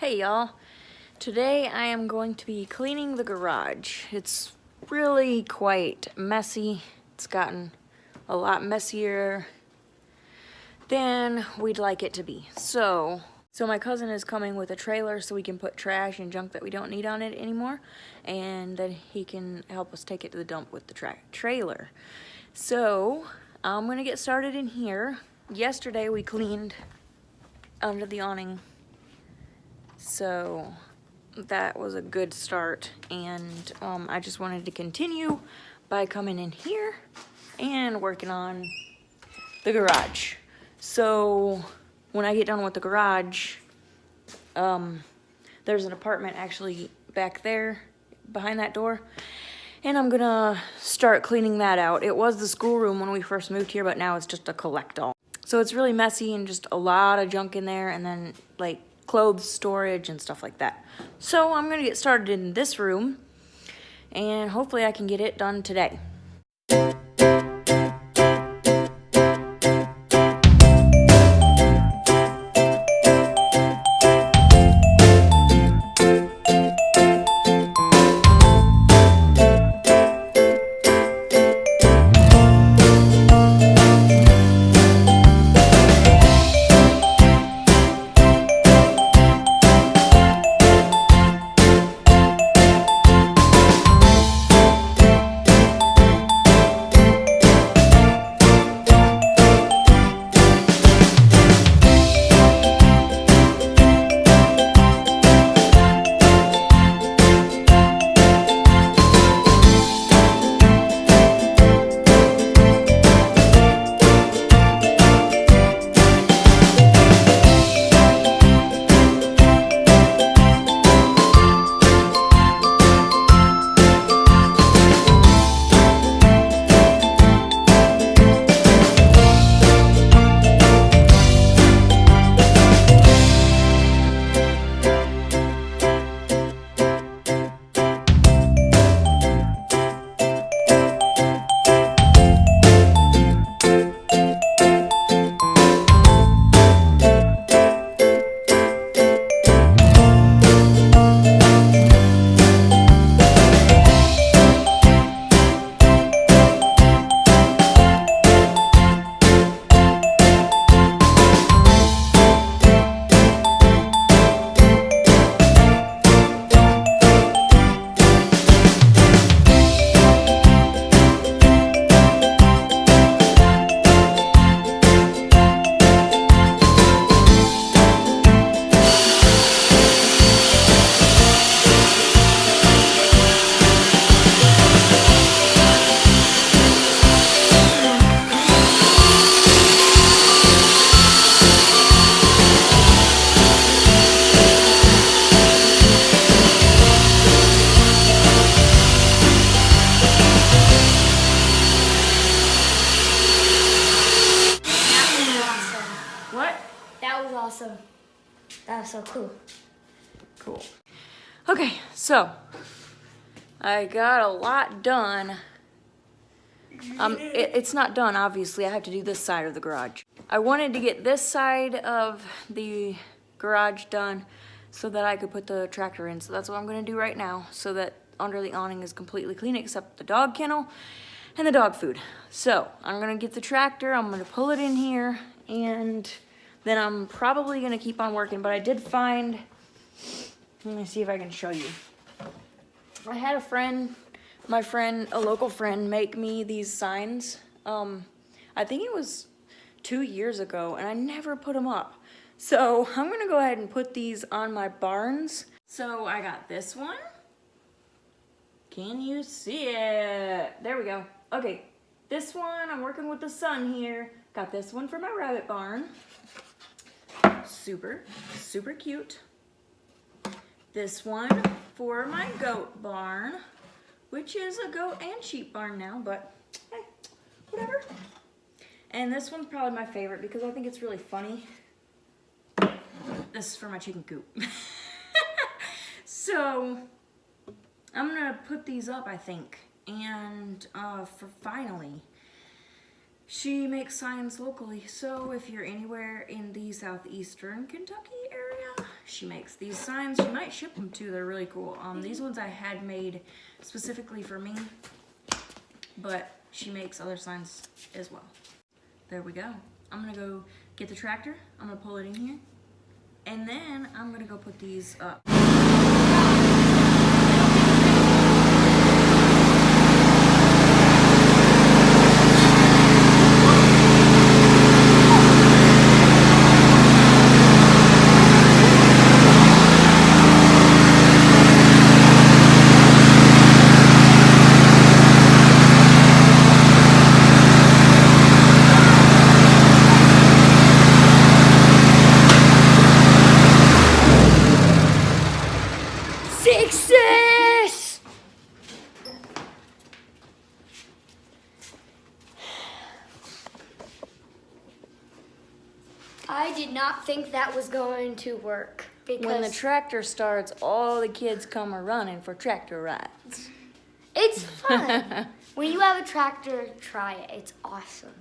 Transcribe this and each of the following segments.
Hey y'all, today I am going to be cleaning the garage. It's really quite messy. It's gotten a lot messier than we'd like it to be. So my cousin is coming with a trailer so we can put trash and junk that we don't need on it anymore, and then he can help us take it to the dump with the trailer. So I'm gonna get started in here. Yesterday we cleaned under the awning, so that was a good start, and I just wanted to continue by coming in here and working on the garage. So when I get done with the garage, there's an apartment actually back there behind that door, and I'm gonna start cleaning that out. It was the schoolroom when we first moved here, but now it's just a collect-all. So it's really messy and just a lot of junk in there, and then like clothes storage and stuff like that. So I'm gonna get started in this room, and hopefully I can get it done today. Awesome. That was so cool. Cool. Okay, so I got a lot done. It's not done, obviously. I have to do this side of the garage. I wanted to get this side of the garage done so that I could put the tractor in. So that's what I'm gonna do right now, so that under the awning is completely clean except the dog kennel and the dog food. So I'm gonna get the tractor, I'm gonna pull it in here, and then I'm probably gonna keep on working. But I did find, let me see if I can show you. I had a friend, a local friend, make me these signs. I think it was 2 years ago, and I never put them up. So I'm gonna go ahead and put these on my barns. So I got this one. Can you see it? There we go. Okay, this one, I'm working with the sun here. Got this one for my rabbit barn. Super, super cute. This one for my goat barn, which is a goat and sheep barn now, but hey, whatever. And this one's probably my favorite because I think it's really funny. This is for my chicken coop. So I'm gonna put these up, I think. And for finally, she makes signs locally. So if you're anywhere in the southeastern Kentucky area, she makes. These signs, she might ship them too. They're really cool. These ones I had made specifically for me, but she makes other signs as well. There we go. I'm gonna go get the tractor. I'm gonna pull it in here, and then I'm gonna go put these up. Success! I did not think that was going to work because When the tractor starts, all the kids come running for tractor rides. it's fun. When you have a tractor, try it. It's awesome.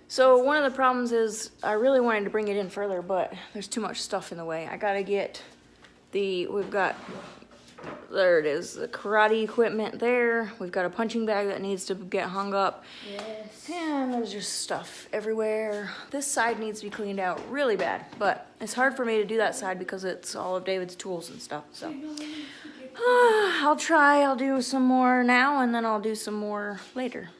So one of the problems is I really wanted to bring it in further, but there's too much stuff in the way. I gotta get there it is, the karate equipment there. We've got a punching bag that needs to get hung up. Yes. And there's just stuff everywhere. This side needs to be cleaned out really bad, but it's hard for me to do that side because it's all of David's tools and stuff, so. I'll try, I'll do some more now, and then I'll do some more later.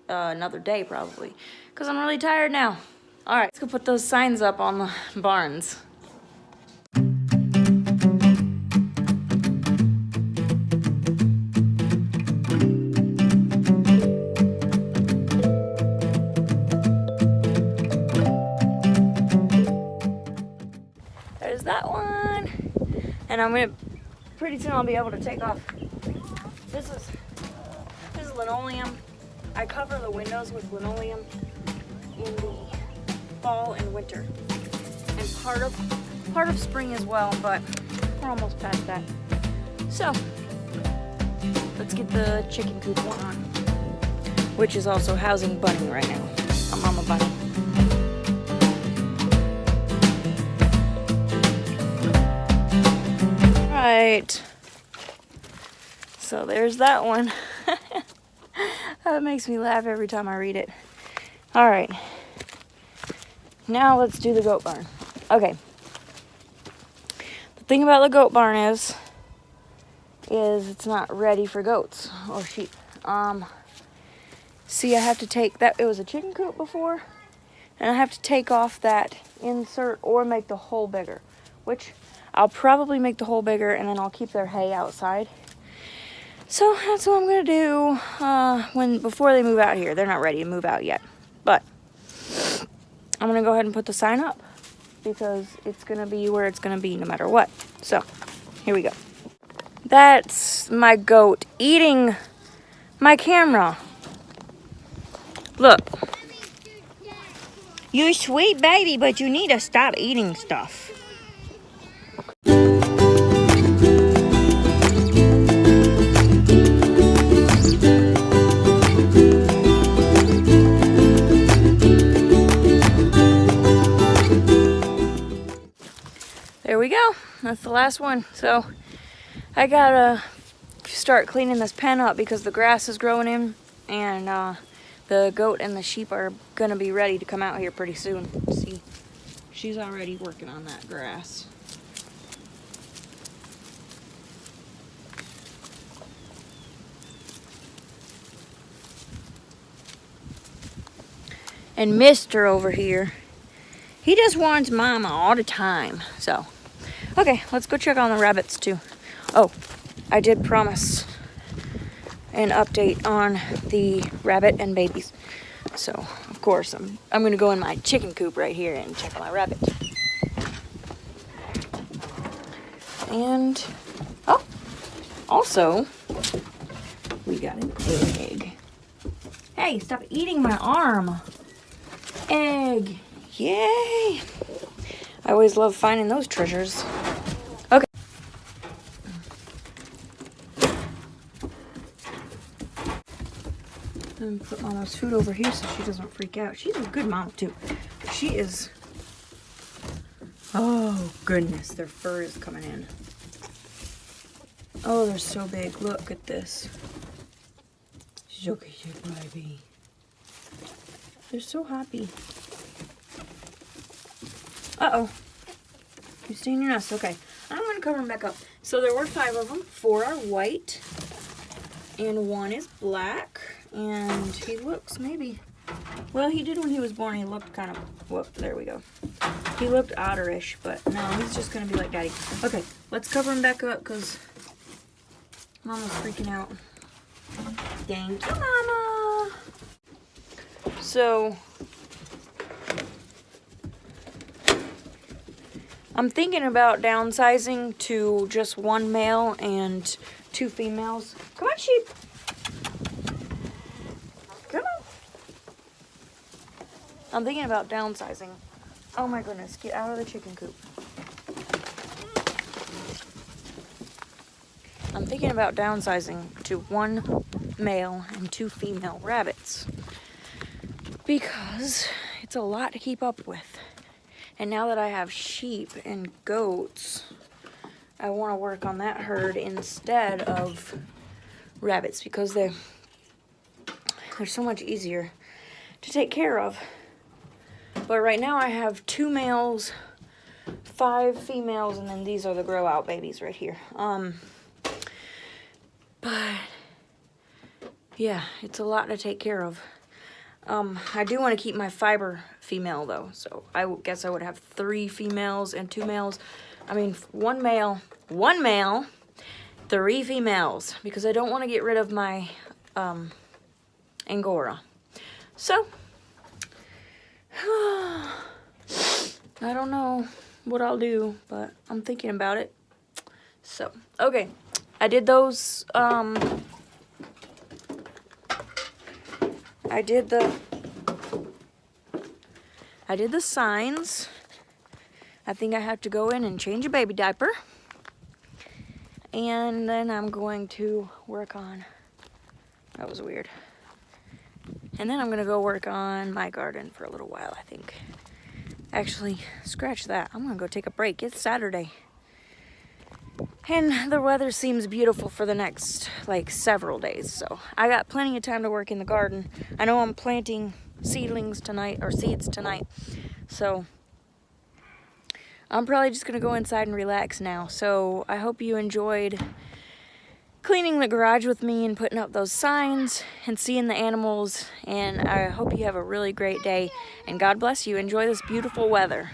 Another day probably, because I'm really tired now. All right, let's go put those signs up on the barns. There's that one. And pretty soon I'll be able to take off. This is linoleum. I cover the windows with linoleum in the fall and winter. And part of spring as well, but we're almost past that. So, let's get the chicken coop one on, which is also housing Bunny right now, a mama bunny. Right, so there's that one. That makes me laugh every time I read it. All right, now let's do the goat barn. Okay, the thing about the goat barn is it's not ready for goats or sheep. See, I have to take that, it was a chicken coop before, and I have to take off that insert or make the hole bigger, which I'll probably make the hole bigger, and then I'll keep their hay outside. So that's what I'm gonna do before they move out here. They're not ready to move out yet, but I'm gonna go ahead and put the sign up because it's gonna be where it's gonna be no matter what. So here we go. That's my goat eating my camera. Look, you're a sweet baby, but you need to stop eating stuff. There we go. That's the last one. So I gotta start cleaning this pen up because the grass is growing in, and the goat and the sheep are gonna be ready to come out here pretty soon. See, she's already working on that grass. And Mister over here, he just wants mama all the time. So, okay, let's go check on the rabbits too. Oh, I did promise an update on the rabbit and babies. So, of course, I'm gonna go in my chicken coop right here and check on my rabbit. And, oh, also, we got an egg. Hey, stop eating my arm. Egg. Yay! I always love finding those treasures. Okay. I'm put Mama's food over here so she doesn't freak out. She's a good mom too. She is Oh, goodness, their fur is coming in. Oh, they're so big. Look at this. Look at you, baby. They're so happy. Uh-oh. You stay in your nest. Okay. I'm going to cover them back up. So there were 5 of them. 4 are white. And 1 is black. And he looks maybe... Well, he did when he was born. He looked kind of... Whoop, there we go. He looked otter-ish, but no, he's just going to be like Daddy. Okay, let's cover him back up because Mama's freaking out. Thank you, Mama. So, I'm thinking about downsizing to just 1 male and 2 females. Come on, sheep. Come on. I'm thinking about downsizing. Oh my goodness, get out of the chicken coop. I'm thinking about downsizing to 1 male and 2 female rabbits because it's a lot to keep up with. And now that I have sheep and goats, I want to work on that herd instead of rabbits because they're so much easier to take care of. But right now I have 2 males, 5 females, and then these are the grow out babies right here. But yeah, it's a lot to take care of. I do want to keep my fiber female though, so I guess I would have 3 females and 2 males. I mean, 1 male, 3 females, because I don't want to get rid of my Angora. So, I don't know what I'll do, but I'm thinking about it. So, okay, I did those, I did the signs. I think I have to go in and change a baby diaper. And then I'm going to work on, that was weird. And then I'm gonna go work on my garden for a little while, I think. Actually, scratch that. I'm gonna go take a break. It's Saturday. And the weather seems beautiful for the next, like, several days. So I got plenty of time to work in the garden. I know I'm planting seedlings tonight, or seeds tonight. So I'm probably just gonna go inside and relax now. So I hope you enjoyed cleaning the garage with me and putting up those signs and seeing the animals. And I hope you have a really great day. And God bless you. Enjoy this beautiful weather.